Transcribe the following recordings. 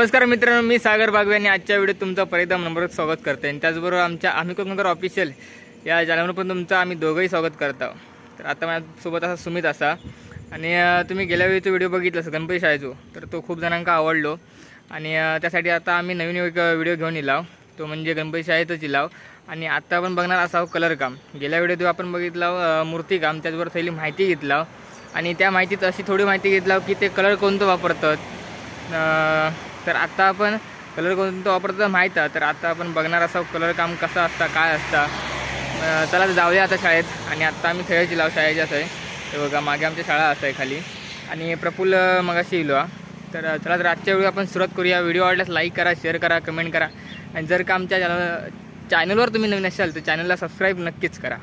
नमस्कार मित्रांनो, मी सागर बागवे आणि आजच्या व्हिडिओत तुमचं परिधाम नंबर स्वागत करते आणि त्याचबरोबर आमच्या आम्ही कोकणकर ऑफिशियल या चॅनलवर पण तुमचं आम्ही दोघंही स्वागत करतो। तर आता माझ्यासोबत असा सुमित असा आणि तुम्ही गेल्या वेळी तो व्हिडिओ बघितला गणपती शाळेचो, तर तो खूप जणांना आवडलो आणि त्यासाठी आता आम्ही नवीन एक व्हिडिओ घेऊन इलाव, तो म्हणजे गणपती शाळेतच इलाव। आणि आता आपण बघणार असाव कलर काम। गेल्या व्हिडिओत आपण बघितलं मूर्ती काम, त्याचबरोबर थैली माहिती घेतला आणि त्या माहितीत अशी थोडी माहिती घेतला की ते कलर कोणतं वापरतात। तर आता आपण कलर कोणतं वापरतात माहीत आहे, तर आता आपण बघणार असाव कलर काम कसं असतं काय असतं। चला जाऊया आता शाळेत। आणि आता आम्ही थैलीची लाव शाळेच्याच आहे, ते बघा मागे आमची शाळा असं आहे खाली आणि प्रफुल्ल मगाशी इलो। तर चला तर आजच्या व्हिडिओ आपण सुरुवात करूया। व्हिडिओ आवडल्यास लाईक करा, शेअर करा, कमेंट करा आणि जर का आमच्या चॅनलवर तुम्ही नवीन असाल तर चॅनलला सबस्क्राईब नक्कीच करा।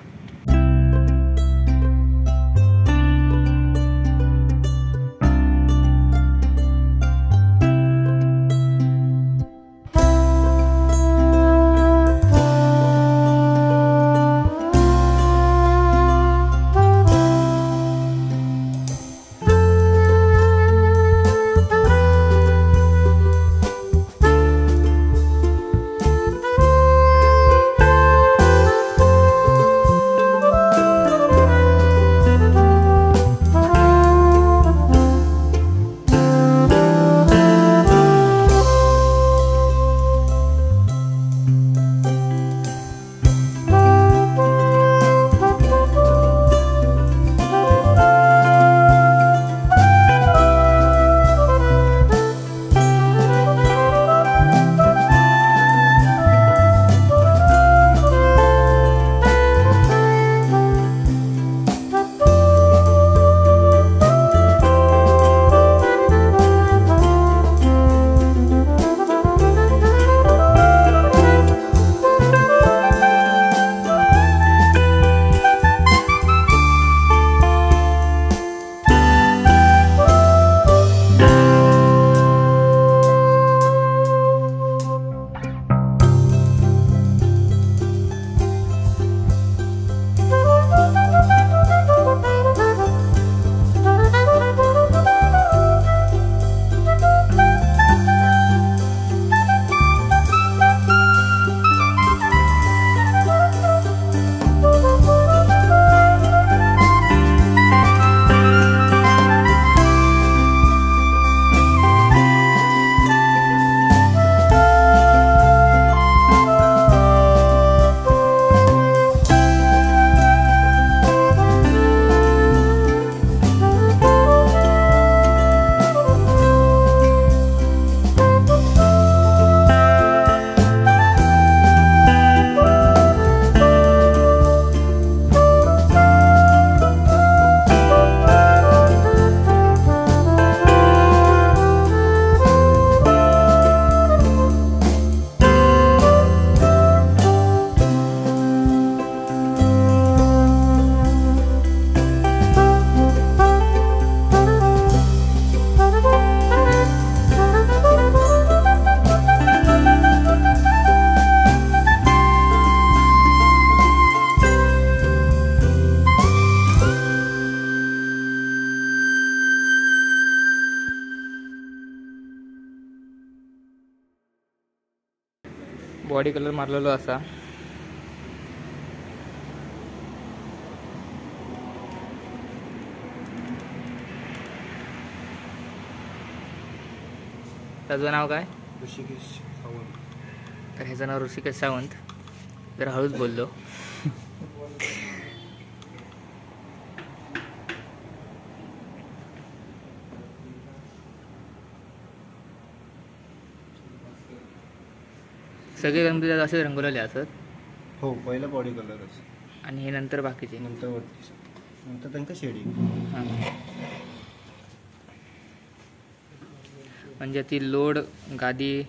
बॉडी कलर मारलेलो असा त्याचं नाव काय? ऋषिकेश सावंत। तर ह्याचं नाव ऋषिकेश सावंत। जरा हळूच बोललो। सगळे गणपती असे रंगवलेले असतात? हो, पहिला बॉडी कलरच आणि हे नंतर बाकीचे नंतर वरती नंतर त्यांचं शेडिंग। म्हणजे ती लोड गादी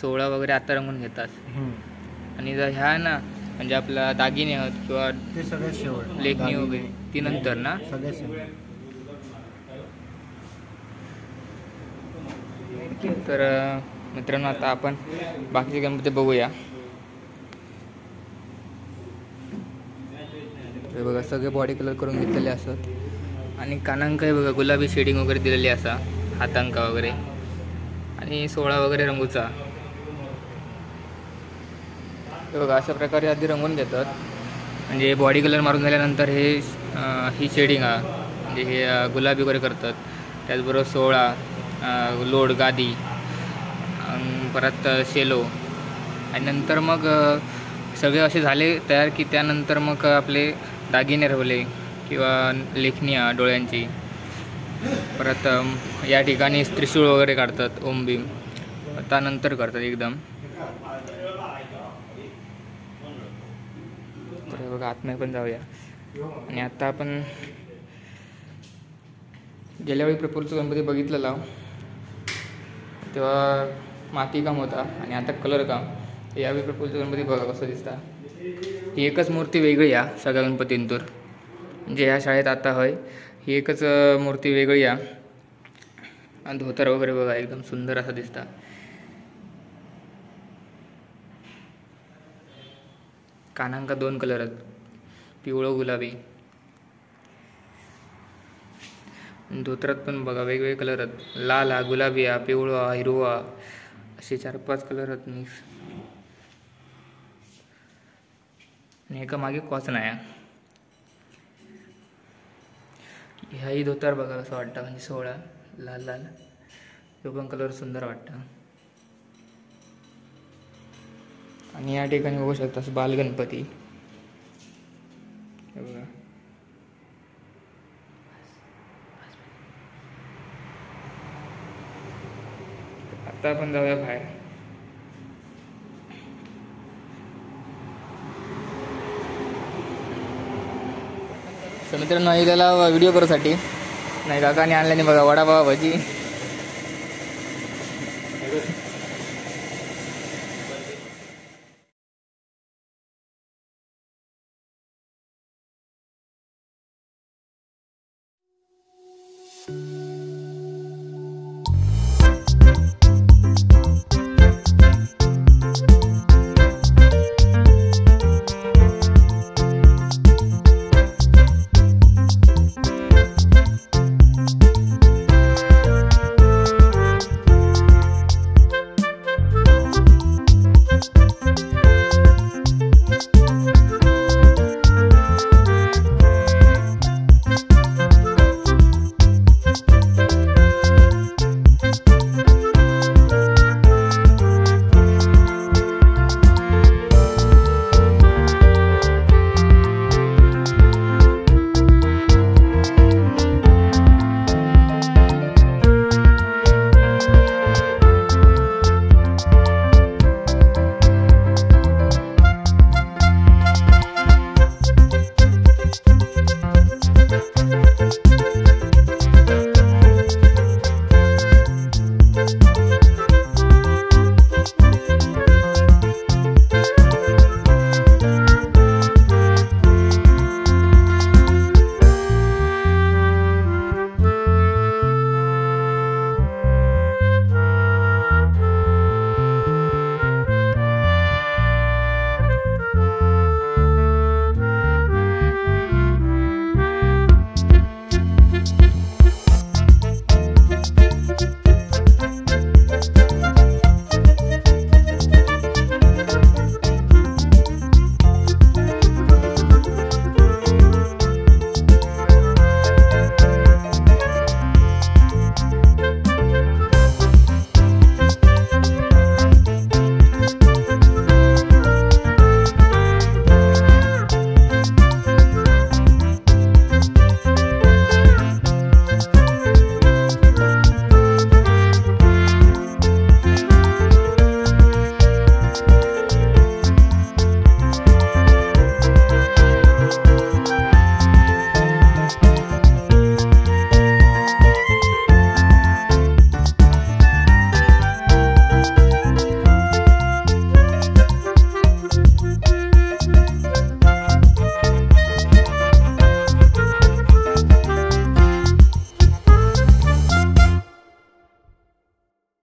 16 वगैरे आता रंगून घेतात आणि जर ह्या ना म्हणजे आपला दागिने आहेत किंवा ते सगळ्यात शेवट लेखणी वगैरे ती नंतर ना सगळ्यात शेवट। तर मित्रांनो आता आपण बाकीचे गणपती बघूया। हे बघा सगळे बॉडी कलर करून घेतलेले असतात आणि कानांक बघा गुलाबी शेडिंग वगैरे दिलेली असा, हातांका वगैरे आणि 16 वगैरे रंगूचा. हे बघा अशा प्रकारे आधी रंगवून घेतात. म्हणजे बॉडी कलर मारून झाल्यानंतर हे ही शेडिंग म्हणजे हे गुलाबी वगैरे करतात. त्याचबरोबर 16 लोड गादी परत शेलो आणि नंतर मग सगळे असे झाले तयार की त्यानंतर मग आपले दागिने रवले किंवा लेखणी डोळ्यांची. परत या ठिकाणी त्रिशूळ वगैरे काढतात ओम भीम त्यानंतर करतात एकदम. तर बघा आतमध्ये पण जाऊया. आणि आता आपण गेल्या वेळी प्रपोजचा गणपती बघितलेला तेव्हा माती काम होता आणि आता कलर काम. यावेळी प्रपोजचा गणपती बघा कसं दिसता. ही एकच मूर्ती वेगळी आहे सगळ्या गणपतींतून. म्हणजे ह्या शाळेत आता होय ही एकच मूर्ती वेगळी आहे. आणि धोतर वगैरे बघा एकदम सुंदर असा दिसता. कानांका 2 कलर आहेत, पिवळो गुलाबी. धोतरात पण बघा वेगवेगळे कलर आहेत. लाल हा, गुलाबी हा, पिवळा, हिरवा असे 4-5 कलर आहेत मिक्स. आणि एका मागे कॉच नाही. ह्याही धोतर बघा कसं वाटतं. म्हणजे 16 लाल लाल तो पण कलर सुंदर वाटतं. आणि या ठिकाणी बघू शकता बालगणपती बघा. आता आपण जाऊया बाहेर. तर मित्रांनो त्याला व्हिडिओ करूसाठी नाही काकाने आणल्याने बघा वडापाव भजी.